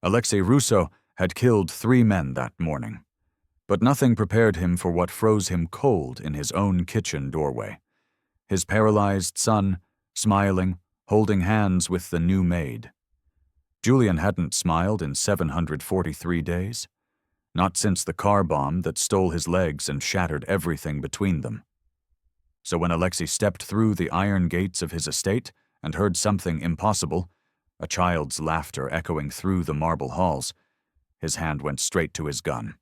Alexei Russo had killed 3 men that morning, but nothing prepared him for what froze him cold in his own kitchen doorway. His paralyzed son, smiling, holding hands with the new Maid. Julian hadn't smiled in 743 days, not since the car bomb that stole his legs and shattered everything between them. So when Alexei stepped through the iron gates of his estate and heard something impossible, a child's laughter echoing through the marble halls, his hand went straight to his gun.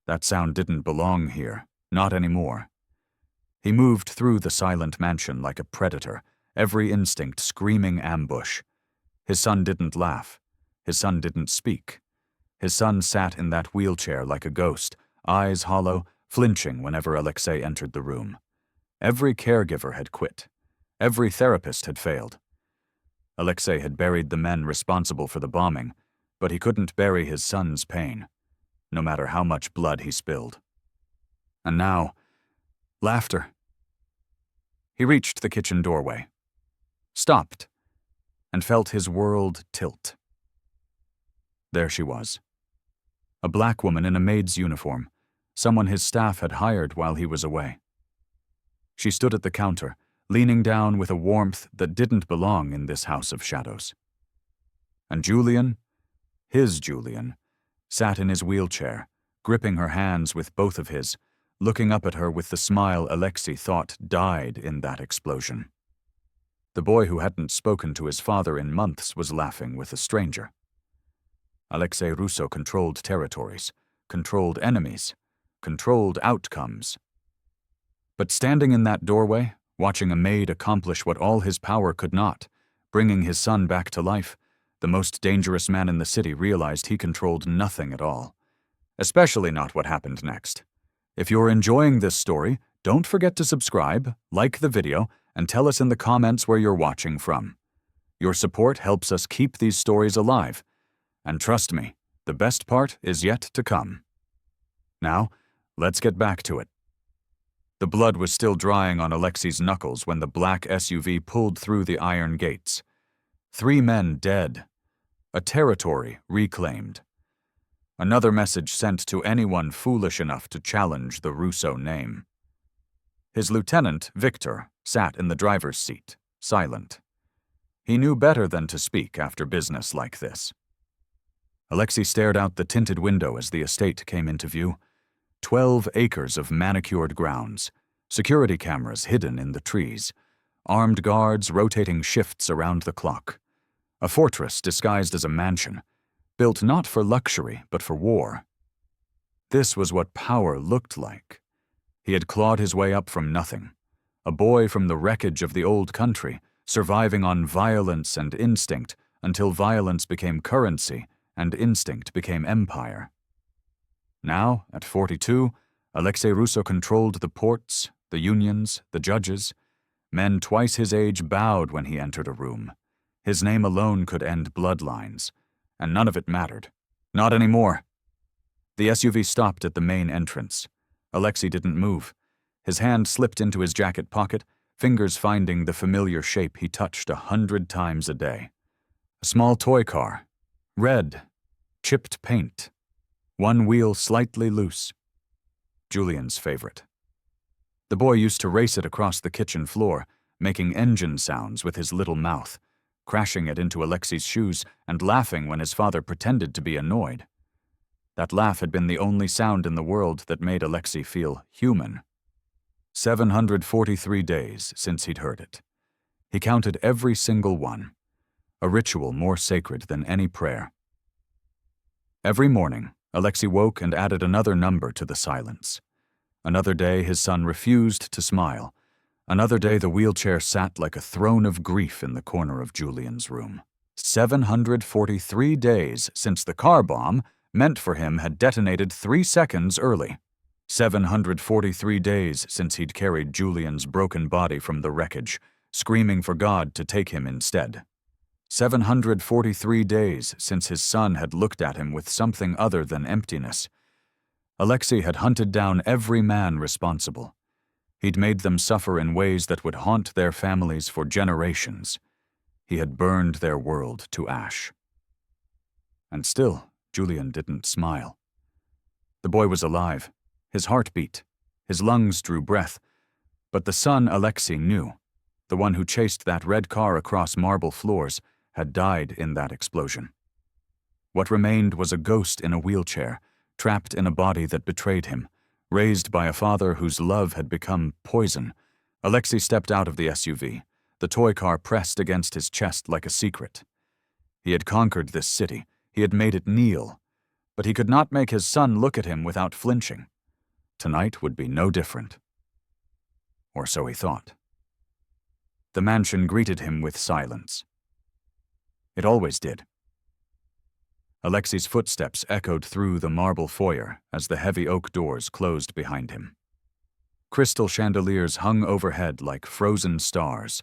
That sound didn't belong here, not anymore. He moved through the silent mansion like a predator, every instinct screaming ambush. His son didn't laugh. His son didn't speak. His son sat in that wheelchair like a ghost, eyes hollow, flinching whenever Alexei entered the room. Every caregiver had quit. Every therapist had failed. Alexei had buried the men responsible for the bombing, but he couldn't bury his son's pain, no matter how much blood he spilled. And now, laughter. He reached the kitchen doorway, stopped, and felt his world tilt. There she was. A black woman in a maid's uniform, someone his staff had hired while he was away. She stood at the counter, leaning down with a warmth that didn't belong in this house of shadows. And Julian, his Julian, sat in his wheelchair, gripping her hands with both of his, looking up at her with the smile Alexei thought died in that explosion. The boy who hadn't spoken to his father in months was laughing with a stranger. Alexei Russo controlled territories, controlled enemies, controlled outcomes. But standing in that doorway, watching a maid accomplish what all his power could not, bringing his son back to life, the most dangerous man in the city realized he controlled nothing at all. Especially not what happened next. If you're enjoying this story, don't forget to subscribe, like the video, and tell us in the comments where you're watching from. Your support helps us keep these stories alive. And trust me, the best part is yet to come. Now, let's get back to it. The blood was still drying on Alexei's knuckles when the black SUV pulled through the iron gates. 3 men dead. A territory reclaimed. Another message sent to anyone foolish enough to challenge the Russo name. His lieutenant, Victor, sat in the driver's seat, silent. He knew better than to speak after business like this. Alexei stared out the tinted window as the estate came into view. 12 acres of manicured grounds, security cameras hidden in the trees, armed guards rotating shifts around the clock. A fortress disguised as a mansion, built not for luxury but for war. This was what power looked like. He had clawed his way up from nothing, a boy from the wreckage of the old country, surviving on violence and instinct until violence became currency and instinct became empire. Now, at 42, Alexei Russo controlled the ports, the unions, the judges. Men twice his age bowed when he entered a room. His name alone could end bloodlines, and none of it mattered. Not anymore. The SUV stopped at the main entrance. Alexei didn't move. His hand slipped into his jacket pocket, fingers finding the familiar shape he touched 100 times a day. A small toy car. Red. Chipped paint. One wheel slightly loose. Julian's favorite. The boy used to race it across the kitchen floor, making engine sounds with his little mouth, crashing it into Alexei's shoes and laughing when his father pretended to be annoyed. That laugh had been the only sound in the world that made Alexei feel human. 743 days since he'd heard it. He counted every single one, a ritual more sacred than any prayer. Every morning, Alexei woke and added another number to the silence. Another day his son refused to smile. Another day the wheelchair sat like a throne of grief in the corner of Julian's room. 743 days since the car bomb, meant for him, had detonated 3 seconds early. 743 days since he'd carried Julian's broken body from the wreckage, screaming for God to take him instead. 743 days since his son had looked at him with something other than emptiness. Alexei had hunted down every man responsible. He'd made them suffer in ways that would haunt their families for generations. He had burned their world to ash. And still, Julian didn't smile. The boy was alive. His heart beat. His lungs drew breath. But the son Alexei knew, the one who chased that red car across marble floors, had died in that explosion. What remained was a ghost in a wheelchair, trapped in a body that betrayed him, raised by a father whose love had become poison. Alexei stepped out of the SUV, the toy car pressed against his chest like a secret. He had conquered this city. He had made it kneel. But he could not make his son look at him without flinching. Tonight would be no different. Or so he thought. The mansion greeted him with silence. It always did. Alexei's footsteps echoed through the marble foyer as the heavy oak doors closed behind him. Crystal chandeliers hung overhead like frozen stars.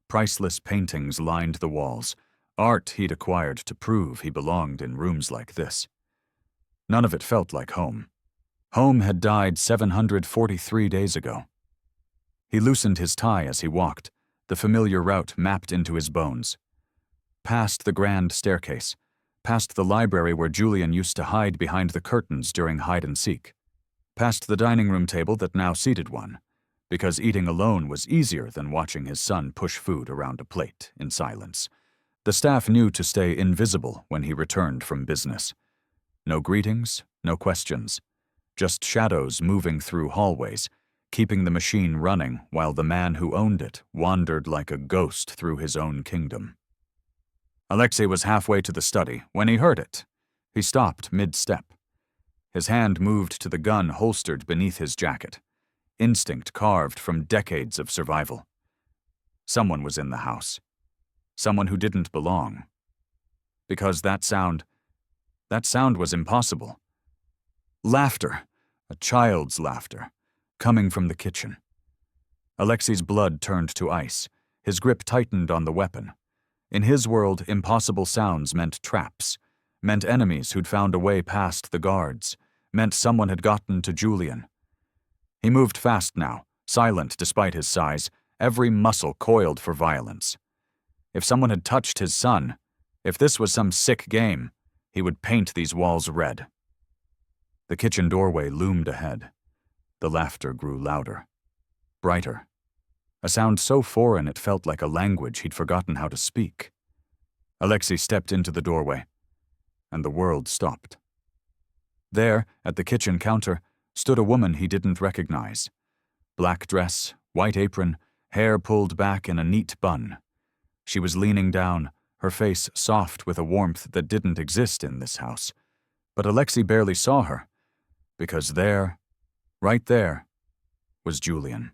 Priceless paintings lined the walls, art he'd acquired to prove he belonged in rooms like this. None of it felt like home. Home had died 743 days ago. He loosened his tie as he walked, the familiar route mapped into his bones. Past the grand staircase, past the library where Julian used to hide behind the curtains during hide-and-seek, past the dining room table that now seated one, because eating alone was easier than watching his son push food around a plate in silence. The staff knew to stay invisible when he returned from business. No greetings, no questions, just shadows moving through hallways, keeping the machine running while the man who owned it wandered like a ghost through his own kingdom. Alexei was halfway to the study when he heard it. He stopped mid-step. His hand moved to the gun holstered beneath his jacket, instinct carved from decades of survival. Someone was in the house. Someone who didn't belong. Because that sound was impossible. Laughter, a child's laughter, coming from the kitchen. Alexei's blood turned to ice. His grip tightened on the weapon. In his world, impossible sounds meant traps, meant enemies who'd found a way past the guards, meant someone had gotten to Julian. He moved fast now, silent despite his size, every muscle coiled for violence. If someone had touched his son, if this was some sick game, he would paint these walls red. The kitchen doorway loomed ahead. The laughter grew louder, brighter. A sound so foreign it felt like a language he'd forgotten how to speak. Alexei stepped into the doorway, and the world stopped. There, at the kitchen counter, stood a woman he didn't recognize. Black dress, white apron, hair pulled back in a neat bun. She was leaning down, her face soft with a warmth that didn't exist in this house. But Alexei barely saw her, because there, right there, was Julian.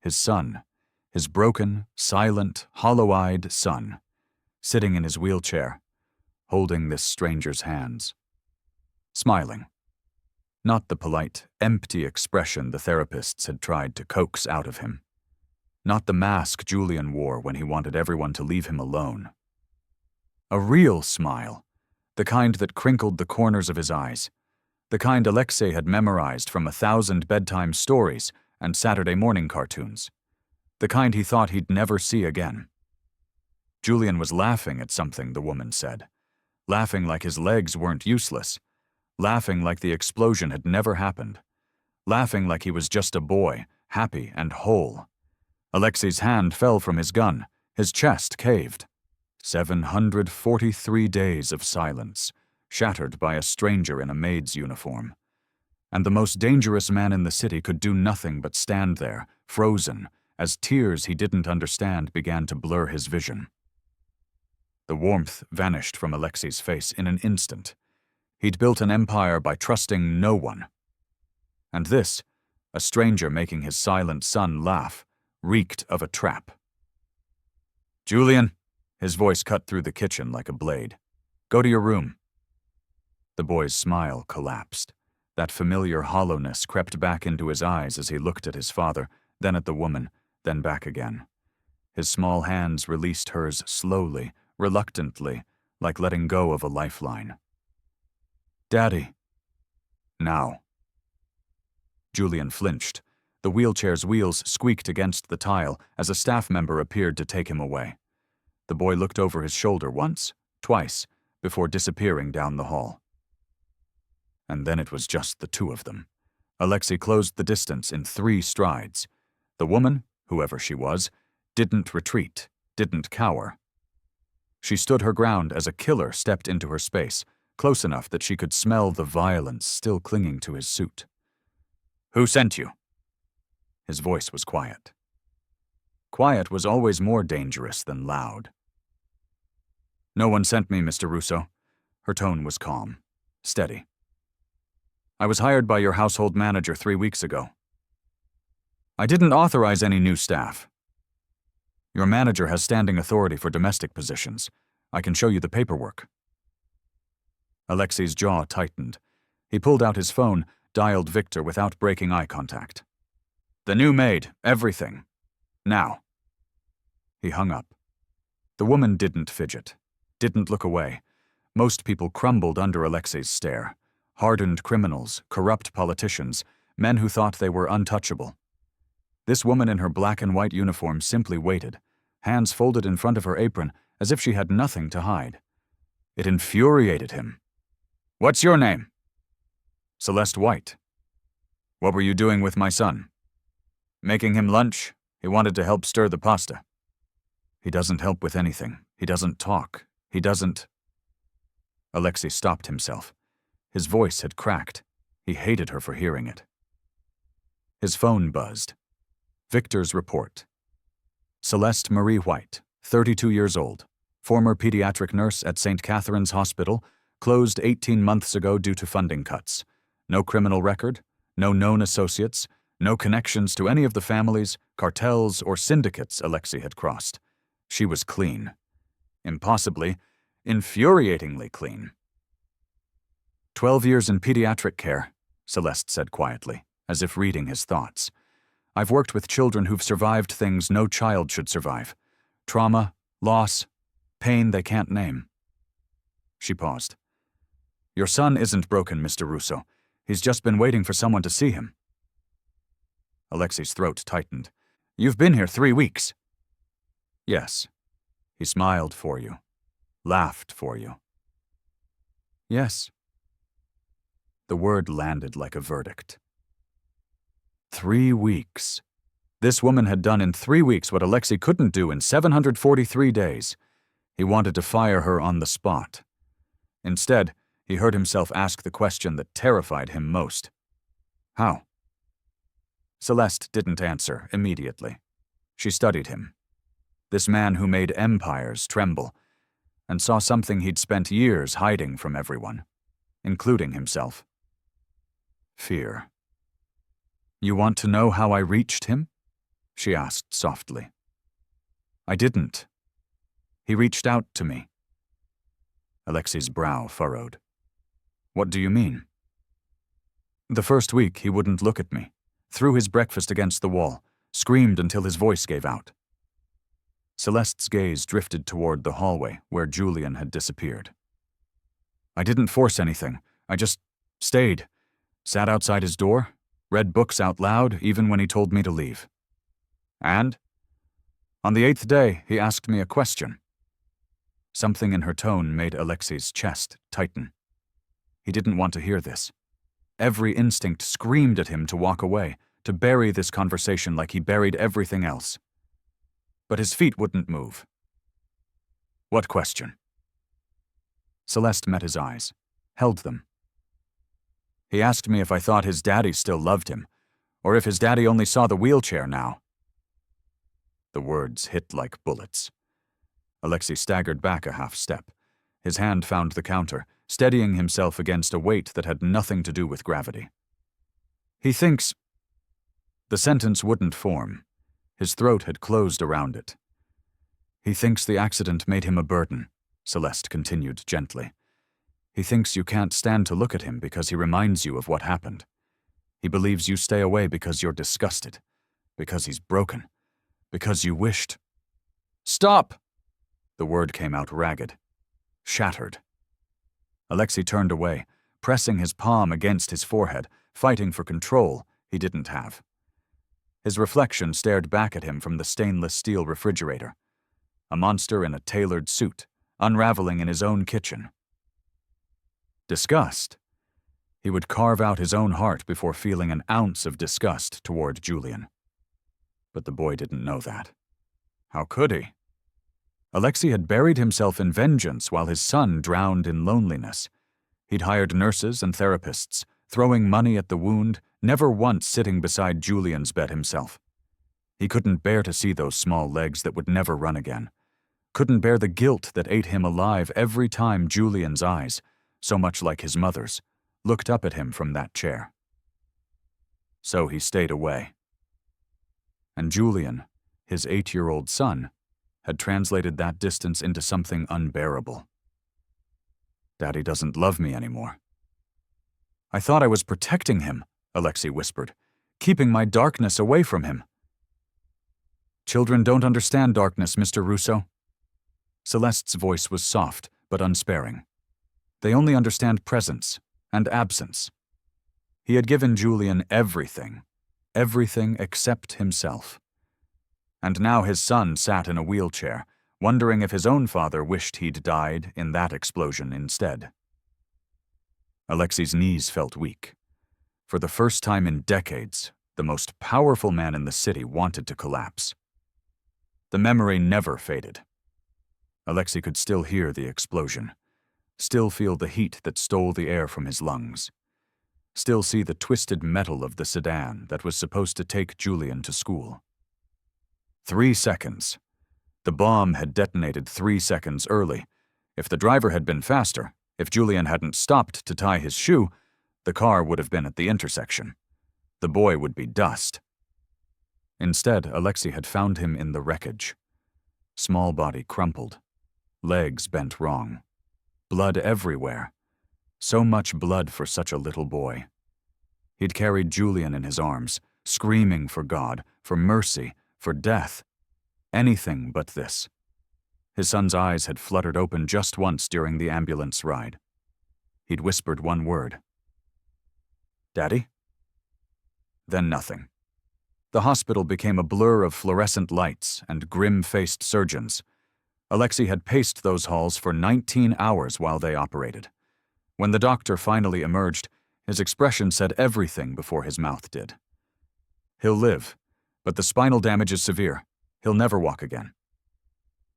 His son, his broken, silent, hollow-eyed son, sitting in his wheelchair, holding this stranger's hands. Smiling. Not the polite, empty expression the therapists had tried to coax out of him. Not the mask Julian wore when he wanted everyone to leave him alone. A real smile, the kind that crinkled the corners of his eyes, the kind Alexei had memorized from 1,000 bedtime stories and Saturday morning cartoons, the kind he thought he'd never see again. Julian was laughing at something the woman said, laughing like his legs weren't useless, laughing like the explosion had never happened, laughing like he was just a boy, happy and whole. Alexei's hand fell from his gun, his chest caved. 743 days of silence, shattered by a stranger in a maid's uniform. And the most dangerous man in the city could do nothing but stand there, frozen, as tears he didn't understand began to blur his vision. The warmth vanished from Alexei's face in an instant. He'd built an empire by trusting no one. And this, a stranger making his silent son laugh, reeked of a trap. "Julian," his voice cut through the kitchen like a blade. "Go to your room." The boy's smile collapsed. That familiar hollowness crept back into his eyes as he looked at his father, then at the woman, then back again. His small hands released hers slowly, reluctantly, like letting go of a lifeline. "Daddy." "Now." Julian flinched. The wheelchair's wheels squeaked against the tile as a staff member appeared to take him away. The boy looked over his shoulder once, twice, before disappearing down the hall. And then it was just the two of them. Alexei closed the distance in 3 strides. The woman, whoever she was, didn't retreat, didn't cower. She stood her ground as a killer stepped into her space, close enough that she could smell the violence still clinging to his suit. "Who sent you?" His voice was quiet. Quiet was always more dangerous than loud. "No one sent me, Mr. Russo." Her tone was calm, steady. "I was hired by your household manager 3 weeks ago. I didn't authorize any new staff. Your manager has standing authority for domestic positions. I can show you the paperwork." Alexei's jaw tightened. He pulled out his phone, dialed Victor without breaking eye contact. "The new maid, everything. Now." He hung up. The woman didn't fidget, didn't look away. Most people crumbled under Alexei's stare. Hardened criminals, corrupt politicians, men who thought they were untouchable. This woman in her black and white uniform simply waited, hands folded in front of her apron as if she had nothing to hide. It infuriated him. "What's your name?" "Celeste White." "What were you doing with my son?" "Making him lunch. He wanted to help stir the pasta." "He doesn't help with anything. He doesn't talk. He doesn't—" Alexei stopped himself. His voice had cracked. He hated her for hearing it. His phone buzzed. Victor's report. Celeste Marie White, 32 years old, former pediatric nurse at St. Catherine's Hospital, closed 18 months ago due to funding cuts. No criminal record, no known associates, no connections to any of the families, cartels, or syndicates Alexei had crossed. She was clean. Impossibly, infuriatingly clean. 12 years in pediatric care, Celeste said quietly, as if reading his thoughts. "I've worked with children who've survived things no child should survive. Trauma, loss, pain they can't name." She paused. "Your son isn't broken, Mr. Russo. He's just been waiting for someone to see him." Alexei's throat tightened. "You've been here 3 weeks." "Yes." He smiled for you. Laughed for you. "Yes." The word landed like a verdict. 3 weeks. This woman had done in 3 weeks what Alexei couldn't do in 743 days. He wanted to fire her on the spot. Instead, he heard himself ask the question that terrified him most. "How?" Celeste didn't answer immediately. She studied him. This man who made empires tremble, and saw something he'd spent years hiding from everyone, including himself. Fear. "You want to know how I reached him?" she asked softly. "I didn't. He reached out to me." Alexei's brow furrowed. "What do you mean?" "The first week he wouldn't look at me, threw his breakfast against the wall, screamed until his voice gave out." Celeste's gaze drifted toward the hallway where Julian had disappeared. "I didn't force anything. I just stayed, sat outside his door, read books out loud even when he told me to leave. And? On the 8th day, he asked me a question." Something in her tone made Alexei's chest tighten. He didn't want to hear this. Every instinct screamed at him to walk away, to bury this conversation like he buried everything else. But his feet wouldn't move. "What question?" Celeste met his eyes, held them. "He asked me if I thought his daddy still loved him, or if his daddy only saw the wheelchair now." The words hit like bullets. Alexei staggered back a half step. His hand found the counter, steadying himself against a weight that had nothing to do with gravity. "He thinks—" The sentence wouldn't form. His throat had closed around it. "He thinks the accident made him a burden," Celeste continued gently. "He thinks you can't stand to look at him because he reminds you of what happened. He believes you stay away because you're disgusted, because he's broken, because you wished—" "Stop!" The word came out ragged. Shattered. Alexei turned away, pressing his palm against his forehead, fighting for control he didn't have. His reflection stared back at him from the stainless steel refrigerator. A monster in a tailored suit, unraveling in his own kitchen, Disgust. He would carve out his own heart before feeling an ounce of disgust toward Julian. But the boy didn't know that. How could he? Alexei had buried himself in vengeance while his son drowned in loneliness. He'd hired nurses and therapists, throwing money at the wound, never once sitting beside Julian's bed himself. He couldn't bear to see those small legs that would never run again. Couldn't bear the guilt that ate him alive every time Julian's eyes, so much like his mother's, looked up at him from that chair. So he stayed away. And Julian, his 8-year-old son, had translated that distance into something unbearable. Daddy doesn't love me anymore. I thought I was protecting him, Alexei whispered, keeping my darkness away from him. Children don't understand darkness, Mr. Russo. Celeste's voice was soft but unsparing. They only understand presence and absence. He had given Julian everything except himself. And now his son sat in a wheelchair, wondering if his own father wished he'd died in that explosion instead. Alexei's knees felt weak. For the first time in decades, the most powerful man in the city wanted to collapse. The memory never faded. Alexei could still hear the explosion, still feel the heat that stole the air from his lungs, still see the twisted metal of the sedan that was supposed to take Julian to school. 3 seconds. The bomb had detonated 3 seconds early. If the driver had been faster, if Julian hadn't stopped to tie his shoe, the car would have been at the intersection. The boy would be dust. Instead, Alexei had found him in the wreckage. Small body crumpled. Legs bent wrong. Blood everywhere. So much blood for such a little boy. He'd carried Julian in his arms, screaming for God, for mercy, for death. Anything but this. His son's eyes had fluttered open just once during the ambulance ride. He'd whispered one word. Daddy? Then nothing. The hospital became a blur of fluorescent lights and grim-faced surgeons. Alexei had paced those halls for 19 hours while they operated. When the doctor finally emerged, his expression said everything before his mouth did. He'll live, but the spinal damage is severe. He'll never walk again.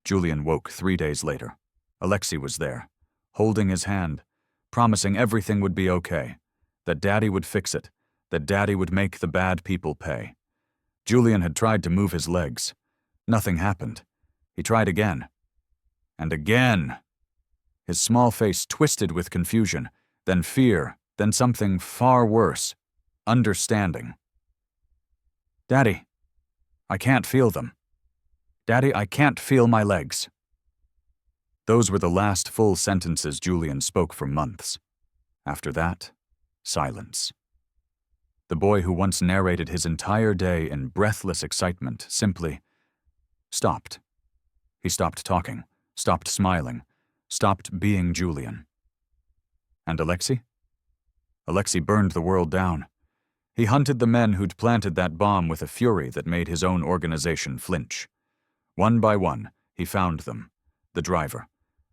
Julian woke 3 days later. Alexei was there, holding his hand, promising everything would be okay, that Daddy would fix it, that Daddy would make the bad people pay. Julian had tried to move his legs. Nothing happened. He tried again. And again. His small face twisted with confusion, then fear, then something far worse, understanding. Daddy, I can't feel them. Daddy, I can't feel my legs. Those were the last full sentences Julian spoke for months. After that, silence. The boy who once narrated his entire day in breathless excitement simply stopped. He stopped talking, stopped smiling, stopped being Julian. And Alexei? Alexei burned the world down. He hunted the men who'd planted that bomb with a fury that made his own organization flinch. One by one, he found them. The driver,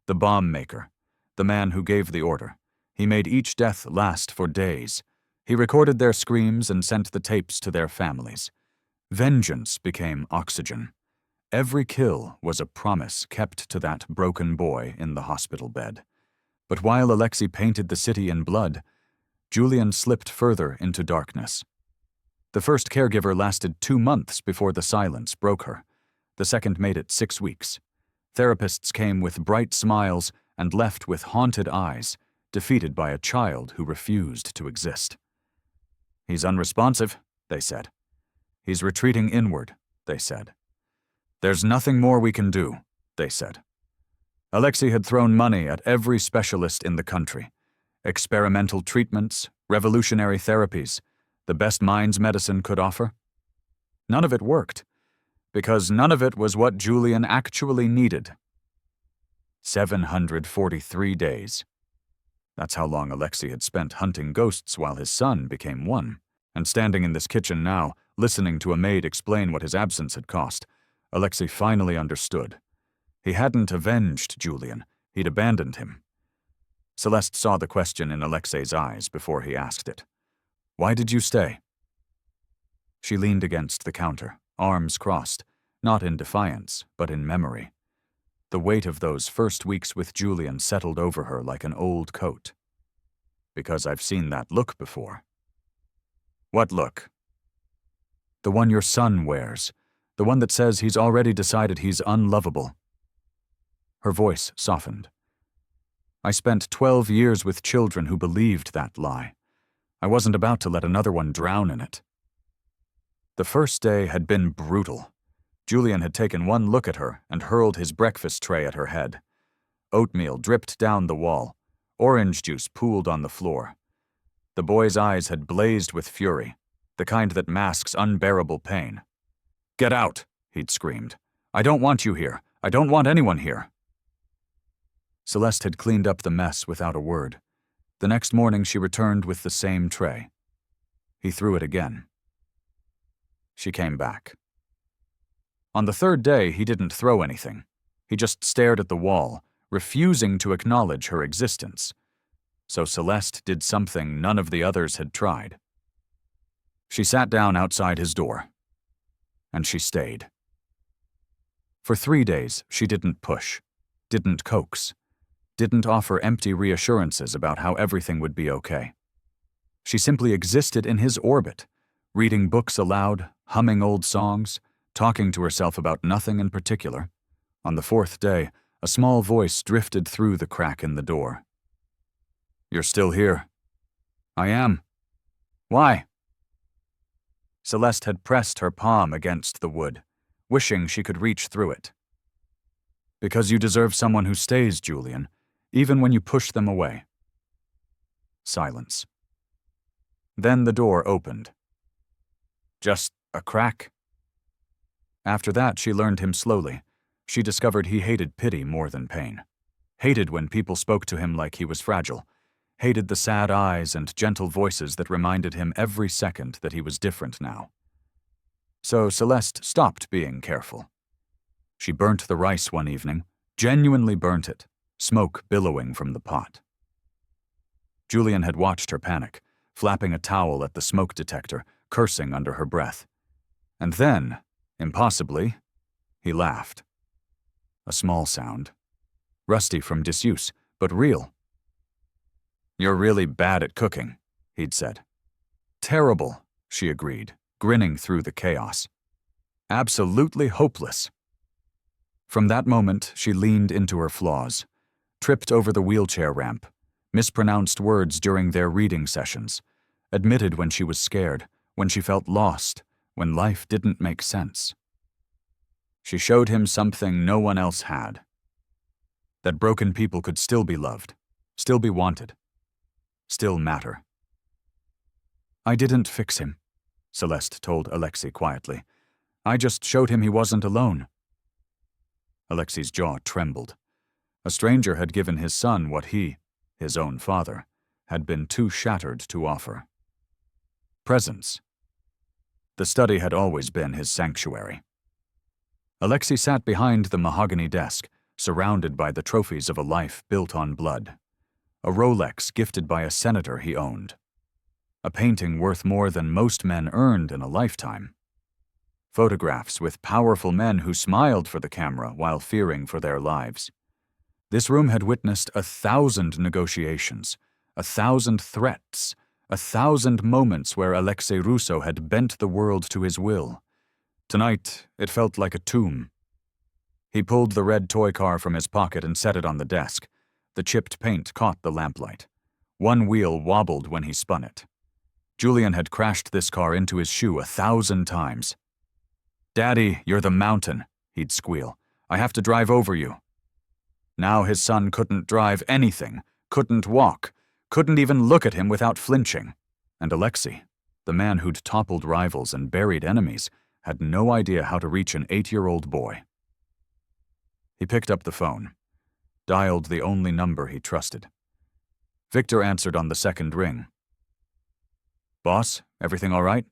the bomb maker, the man who gave the order. He made each death last for days. He recorded their screams and sent the tapes to their families. Vengeance became oxygen. Every kill was a promise kept to that broken boy in the hospital bed. But while Alexei painted the city in blood, Julian slipped further into darkness. The first caregiver lasted 2 months before the silence broke her. The second made it 6 weeks. Therapists came with bright smiles and left with haunted eyes, defeated by a child who refused to exist. He's unresponsive, they said. He's retreating inward, they said. There's nothing more we can do, they said. Alexei had thrown money at every specialist in the country. Experimental treatments, revolutionary therapies, the best minds medicine could offer. None of it worked, because none of it was what Julian actually needed. 743 days. That's how long Alexei had spent hunting ghosts while his son became one. And standing in this kitchen now, listening to a maid explain what his absence had cost, Alexei finally understood. He hadn't avenged Julian, he'd abandoned him. Celeste saw the question in Alexei's eyes before he asked it. Why did you stay? She leaned against the counter, arms crossed, not in defiance, but in memory. The weight of those first weeks with Julian settled over her like an old coat. Because I've seen that look before. What look? The one your son wears. The one that says he's already decided he's unlovable. Her voice softened. I spent 12 years with children who believed that lie. I wasn't about to let another one drown in it. The first day had been brutal. Julian had taken one look at her and hurled his breakfast tray at her head. Oatmeal dripped down the wall. Orange juice pooled on the floor. The boy's eyes had blazed with fury, the kind that masks unbearable pain. Get out, he'd screamed. I don't want you here. I don't want anyone here. Celeste had cleaned up the mess without a word. The next morning she returned with the same tray. He threw it again. She came back. On the third day, he didn't throw anything. He just stared at the wall, refusing to acknowledge her existence. So Celeste did something none of the others had tried. She sat down outside his door. And she stayed. For 3 days, she didn't push, didn't coax, didn't offer empty reassurances about how everything would be okay. She simply existed in his orbit, reading books aloud, humming old songs, talking to herself about nothing in particular. On the 4th day, a small voice drifted through the crack in the door. You're still here. I am. Why? Celeste had pressed her palm against the wood, wishing she could reach through it. Because you deserve someone who stays, Julian, even when you push them away. Silence. Then the door opened. Just a crack? After that, she learned him slowly. She discovered he hated pity more than pain. Hated when people spoke to him like he was fragile. Hated the sad eyes and gentle voices that reminded him every second that he was different now. So Celeste stopped being careful. She burnt the rice one evening, genuinely burnt it, smoke billowing from the pot. Julian had watched her panic, flapping a towel at the smoke detector, cursing under her breath. And then, impossibly, he laughed. A small sound. Rusty from disuse, but real. You're really bad at cooking, he'd said. Terrible, she agreed, grinning through the chaos. Absolutely hopeless. From that moment, she leaned into her flaws, tripped over the wheelchair ramp, mispronounced words during their reading sessions, admitted when she was scared, when she felt lost, when life didn't make sense. She showed him something no one else had. That broken people could still be loved, still be wanted, still matter. I didn't fix him, Celeste told Alexei quietly. I just showed him he wasn't alone. Alexei's jaw trembled. A stranger had given his son what he, his own father, had been too shattered to offer. Presence. The study had always been his sanctuary. Alexei sat behind the mahogany desk, surrounded by the trophies of a life built on blood. A Rolex gifted by a senator he owned. A painting worth more than most men earned in a lifetime. Photographs with powerful men who smiled for the camera while fearing for their lives. This room had witnessed 1,000 negotiations, 1,000 threats, 1,000 moments where Alexei Russo had bent the world to his will. Tonight, it felt like a tomb. He pulled the red toy car from his pocket and set it on the desk. The chipped paint caught the lamplight. One wheel wobbled when he spun it. Julian had crashed this car into his shoe 1,000 times. Daddy, you're the mountain, he'd squeal. I have to drive over you. Now his son couldn't drive anything, couldn't walk, couldn't even look at him without flinching. And Alexei, the man who'd toppled rivals and buried enemies, had no idea how to reach an 8-year-old boy. He picked up the phone, dialed the only number he trusted. Victor answered on the second ring. Boss, everything all right?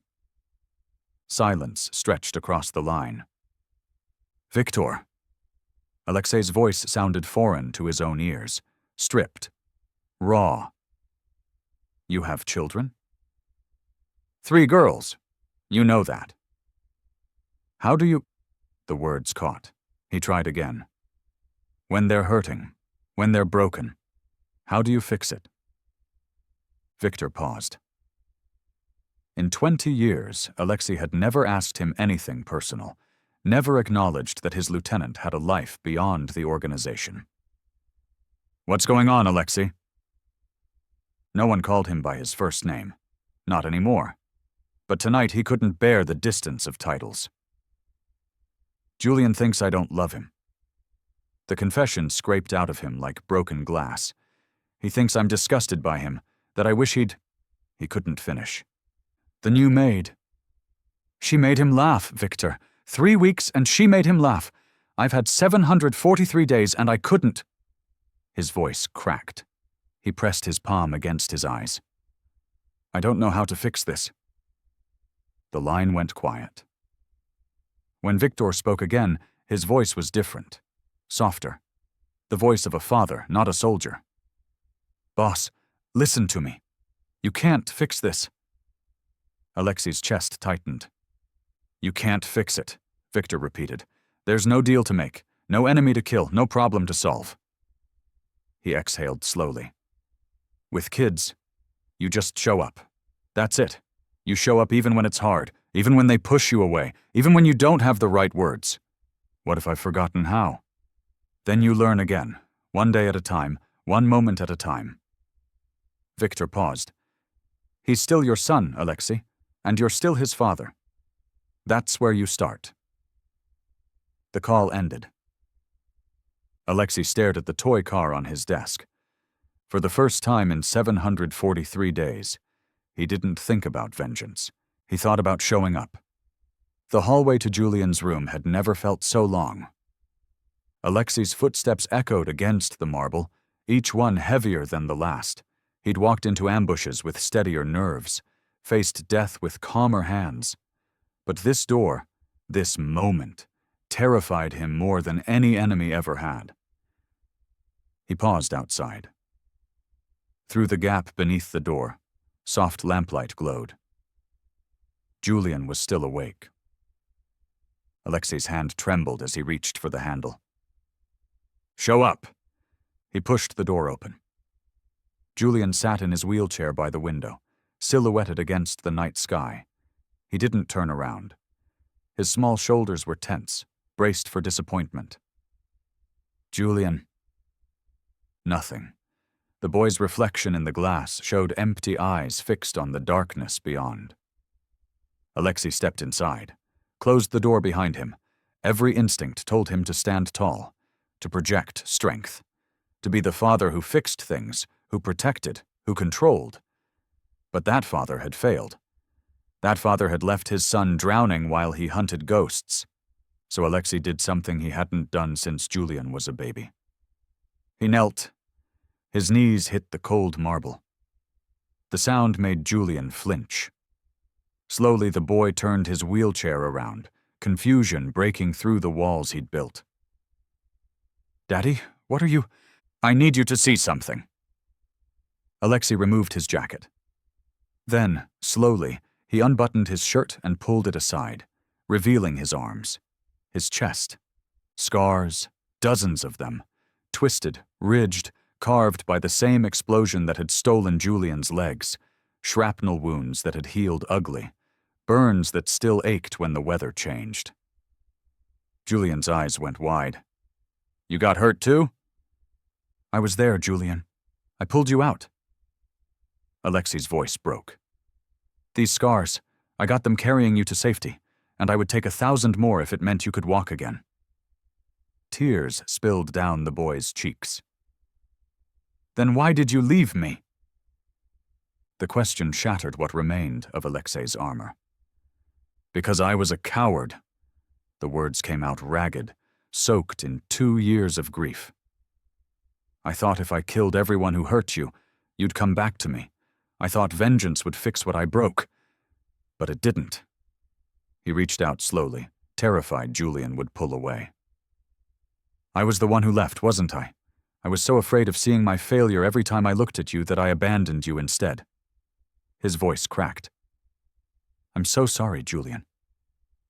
Silence stretched across the line. Victor. Alexei's voice sounded foreign to his own ears, stripped. Raw. You have children? 3 girls. You know that. How do you— The words caught. He tried again. When they're hurting, when they're broken, how do you fix it? Victor paused. In 20 years, Alexei had never asked him anything personal, never acknowledged that his lieutenant had a life beyond the organization. What's going on, Alexei? No one called him by his first name. Not anymore. But tonight he couldn't bear the distance of titles. Julian thinks I don't love him. The confession scraped out of him like broken glass. He thinks I'm disgusted by him, that I wish he'd— He couldn't finish. The new maid. She made him laugh, Victor. 3 weeks and she made him laugh. I've had 743 days and I couldn't. His voice cracked. He pressed his palm against his eyes. I don't know how to fix this. The line went quiet. When Victor spoke again, his voice was different, softer. The voice of a father, not a soldier. Boss, listen to me. You can't fix this. Alexei's chest tightened. You can't fix it, Victor repeated. There's no deal to make, no enemy to kill, no problem to solve. He exhaled slowly. With kids, you just show up. That's it. You show up even when it's hard, even when they push you away, even when you don't have the right words. What if I've forgotten how? Then you learn again, one day at a time, one moment at a time. Victor paused. He's still your son, Alexei, and you're still his father. That's where you start. The call ended. Alexei stared at the toy car on his desk. For the first time in 743 days, he didn't think about vengeance. He thought about showing up. The hallway to Julian's room had never felt so long. Alexei's footsteps echoed against the marble, each one heavier than the last. He'd walked into ambushes with steadier nerves, faced death with calmer hands. But this door, this moment, terrified him more than any enemy ever had. He paused outside. Through the gap beneath the door, soft lamplight glowed. Julian was still awake. Alexei's hand trembled as he reached for the handle. Show up! He pushed the door open. Julian sat in his wheelchair by the window, silhouetted against the night sky. He didn't turn around. His small shoulders were tense, braced for disappointment. Julian. Nothing. The boy's reflection in the glass showed empty eyes fixed on the darkness beyond. Alexei stepped inside, closed the door behind him. Every instinct told him to stand tall, to project strength, to be the father who fixed things, who protected, who controlled. But that father had failed. That father had left his son drowning while he hunted ghosts. So Alexei did something he hadn't done since Julian was a baby. He knelt. His knees hit the cold marble. The sound made Julian flinch. Slowly the boy turned his wheelchair around, confusion breaking through the walls he'd built. Daddy, what are you— I need you to see something. Alexei removed his jacket. Then, slowly, he unbuttoned his shirt and pulled it aside, revealing his arms, his chest. Scars, dozens of them, twisted, ridged, carved by the same explosion that had stolen Julian's legs, shrapnel wounds that had healed ugly, burns that still ached when the weather changed. Julian's eyes went wide. You got hurt too? I was there, Julian. I pulled you out. Alexei's voice broke. These scars, I got them carrying you to safety, and I would take 1,000 more if it meant you could walk again. Tears spilled down the boy's cheeks. Then why did you leave me? The question shattered what remained of Alexei's armor. Because I was a coward. The words came out ragged, soaked in 2 years of grief. I thought if I killed everyone who hurt you, you'd come back to me. I thought vengeance would fix what I broke. But it didn't. He reached out slowly, terrified Julian would pull away. I was the one who left, wasn't I? I was so afraid of seeing my failure every time I looked at you that I abandoned you instead." His voice cracked. "I'm so sorry, Julian.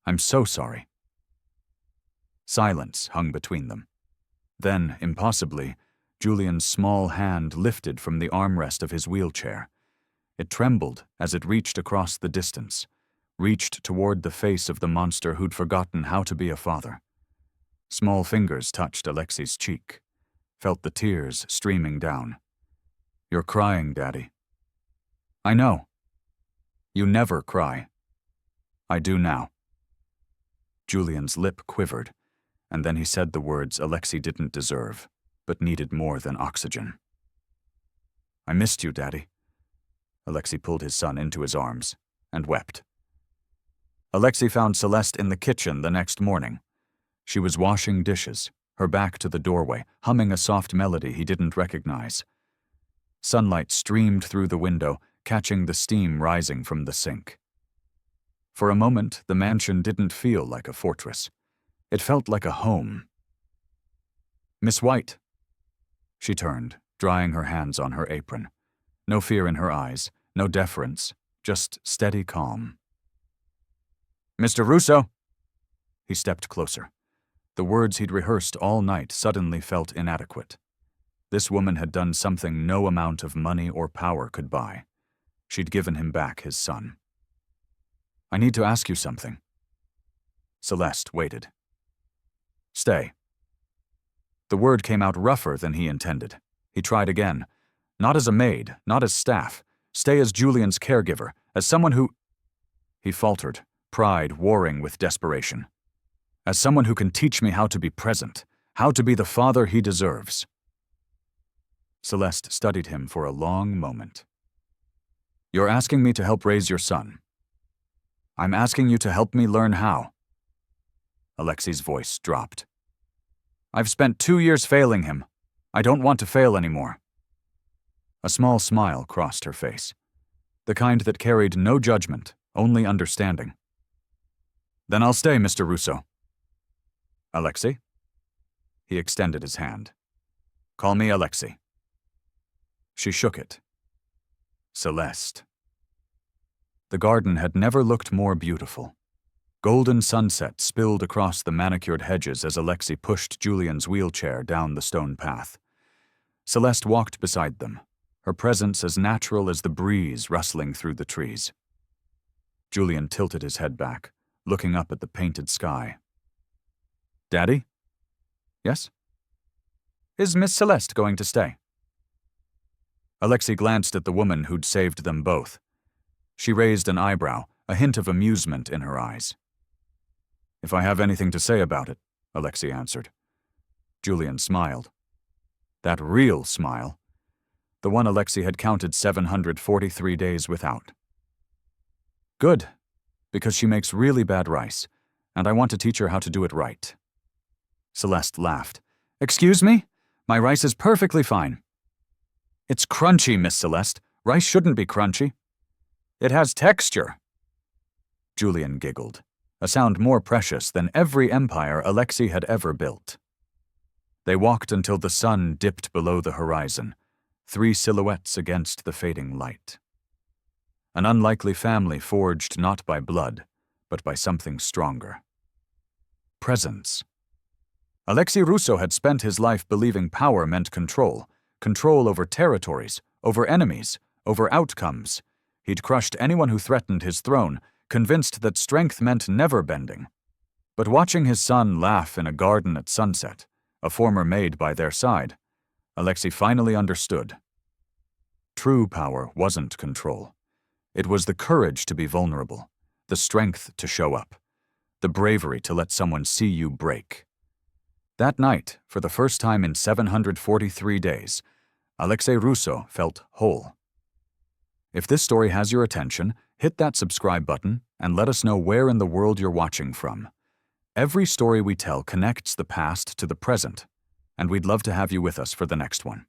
I'm so sorry." Silence hung between them. Then, impossibly, Julian's small hand lifted from the armrest of his wheelchair. It trembled as it reached across the distance, reached toward the face of the monster who'd forgotten how to be a father. Small fingers touched Alexei's cheek, felt the tears streaming down. "You're crying, Daddy." "I know. You never cry." "I do now." Julian's lip quivered, and then he said the words Alexei didn't deserve, but needed more than oxygen. "I missed you, Daddy." Alexei pulled his son into his arms and wept. Alexei found Celeste in the kitchen the next morning. She was washing dishes, her back to the doorway, humming a soft melody he didn't recognize. Sunlight streamed through the window, catching the steam rising from the sink. For a moment, the mansion didn't feel like a fortress. It felt like a home. "Miss White." She turned, drying her hands on her apron. No fear in her eyes, no deference, just steady calm. "Mr. Russo." He stepped closer. The words he'd rehearsed all night suddenly felt inadequate. This woman had done something no amount of money or power could buy. She'd given him back his son. "I need to ask you something." Celeste waited. "Stay." The word came out rougher than he intended. He tried again. Not as a maid, not as staff. Stay as Julian's caregiver, as someone who... He faltered, pride warring with desperation. "As someone who can teach me how to be present, how to be the father he deserves." Celeste studied him for a long moment. "You're asking me to help raise your son. I'm asking you to help me learn how." Alexei's voice dropped. "I've spent 2 years failing him. I don't want to fail anymore." A small smile crossed her face, the kind that carried no judgment, only understanding. "Then I'll stay, Mr. Russo." "Alexei?" He extended his hand. "Call me Alexei." She shook it. Celeste. The garden had never looked more beautiful. Golden sunset spilled across the manicured hedges as Alexei pushed Julian's wheelchair down the stone path. Celeste walked beside them, her presence as natural as the breeze rustling through the trees. Julian tilted his head back, looking up at the painted sky. "Daddy?" "Yes?" "Is Miss Celeste going to stay?" Alexei glanced at the woman who'd saved them both. She raised an eyebrow, a hint of amusement in her eyes. "If I have anything to say about it," Alexei answered. Julian smiled. That real smile. The one Alexei had counted 743 days without. "Good, because she makes really bad rice, and I want to teach her how to do it right." Celeste laughed. "Excuse me? My rice is perfectly fine." "It's crunchy, Miss Celeste. Rice shouldn't be crunchy." "It has texture." Julian giggled, a sound more precious than every empire Alexei had ever built. They walked until the sun dipped below the horizon, 3 silhouettes against the fading light. An unlikely family forged not by blood, but by something stronger. Presence. Alexei Russo had spent his life believing power meant control over territories, over enemies, over outcomes. He'd crushed anyone who threatened his throne, convinced that strength meant never bending. But watching his son laugh in a garden at sunset, a former maid by their side, Alexei finally understood. True power wasn't control. It was the courage to be vulnerable, the strength to show up, the bravery to let someone see you break. That night, for the first time in 743 days, Alexei Russo felt whole. If this story has your attention, hit that subscribe button and let us know where in the world you're watching from. Every story we tell connects the past to the present, and we'd love to have you with us for the next one.